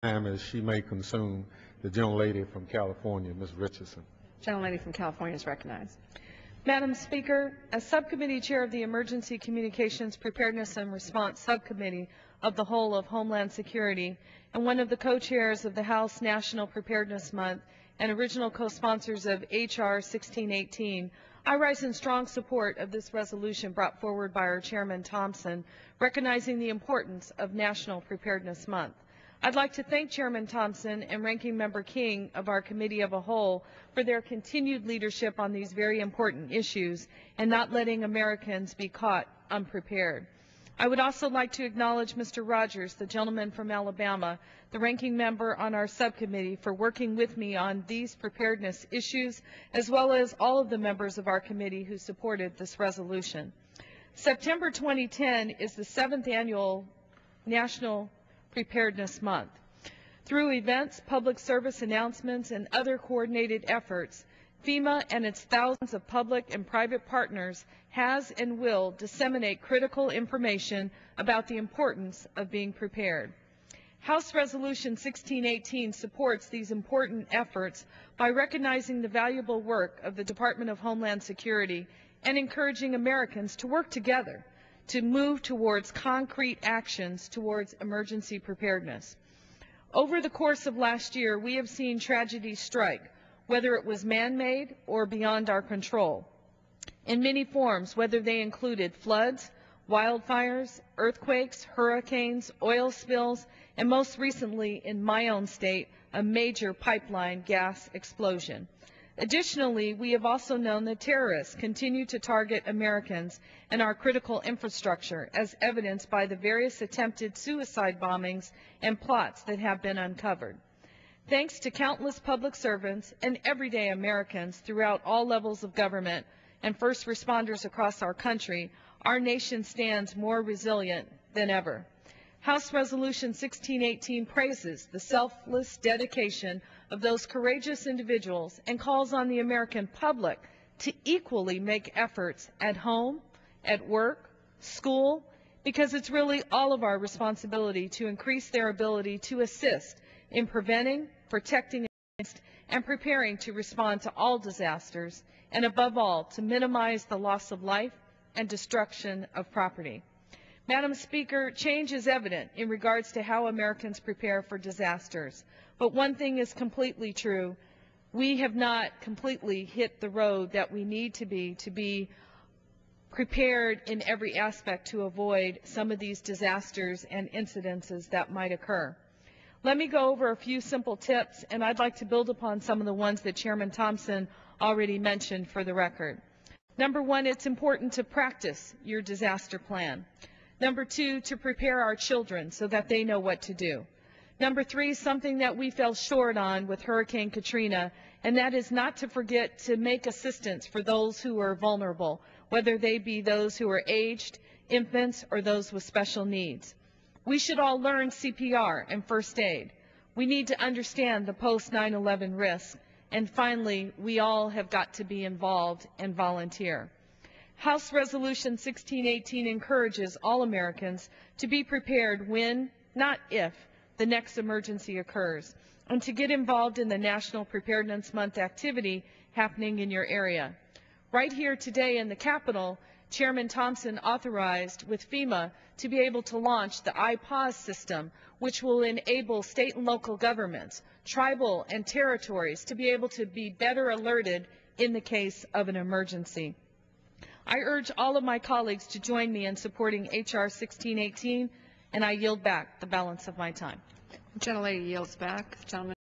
time as she may consume. The gentlelady from California, Ms. Richardson. Gentlelady from California is recognized. Madam Speaker, as Subcommittee Chair of the Emergency Communications Preparedness and Response Subcommittee of the whole of Homeland Security and one of the co-chairs of the House National Preparedness Month and original co-sponsors of H.R. 1618, I rise in strong support of this resolution brought forward by our Chairman Thompson, recognizing the importance of National Preparedness Month. I'd like to thank Chairman Thompson and Ranking Member King of our committee of a whole for their continued leadership on these very important issues and not letting Americans be caught unprepared. I would also like to acknowledge Mr. Rogers, the gentleman from Alabama, the ranking member on our subcommittee, for working with me on these preparedness issues, as well as all of the members of our committee who supported this resolution. September 2010 is the 7th annual National Preparedness Month. Through events, public service announcements, and other coordinated efforts, FEMA and its thousands of public and private partners has and will disseminate critical information about the importance of being prepared. House Resolution 1618 supports these important efforts by recognizing the valuable work of the Department of Homeland Security and encouraging Americans to work together to move towards concrete actions towards emergency preparedness. Over the course of last year, we have seen tragedies strike, whether it was man-made or beyond our control, in many forms, whether they included floods, wildfires, earthquakes, hurricanes, oil spills, and most recently in my own state, a major pipeline gas explosion. Additionally, we have also known that terrorists continue to target Americans and our critical infrastructure, as evidenced by the various attempted suicide bombings and plots that have been uncovered. Thanks to countless public servants and everyday Americans throughout all levels of government and first responders across our country, our nation stands more resilient than ever. House Resolution 1618 praises the selfless dedication of those courageous individuals and calls on the American public to equally make efforts at home, at work, school, because it's really all of our responsibility to increase their ability to assist in preventing, protecting against, and preparing to respond to all disasters, and above all, to minimize the loss of life and destruction of property. Madam Speaker, change is evident in regards to how Americans prepare for disasters. But one thing is completely true. We have not completely hit the road that we need to be prepared in every aspect to avoid some of these disasters and incidences that might occur. Let me go over a few simple tips, and I'd like to build upon some of the ones that Chairman Thompson already mentioned for the record. Number one, it's important to practice your disaster plan. Number two, to prepare our children so that they know what to do. Number three, something that we fell short on with Hurricane Katrina, and that is not to forget to make assistance for those who are vulnerable, whether they be those who are aged, infants, or those with special needs. We should all learn CPR and first aid. We need to understand the post-9/11 risk. And finally, we all have got to be involved and volunteer. House Resolution 1618 encourages all Americans to be prepared when, not if, the next emergency occurs, and to get involved in the National Preparedness Month activity happening in your area. Right here today in the Capitol, Chairman Thompson authorized with FEMA to be able to launch the iPause system, which will enable state and local governments, tribal and territories to be able to be better alerted in the case of an emergency. I urge all of my colleagues to join me in supporting H.R. 1618, and I yield back the balance of my time. The gentlelady yields back. Gentleman.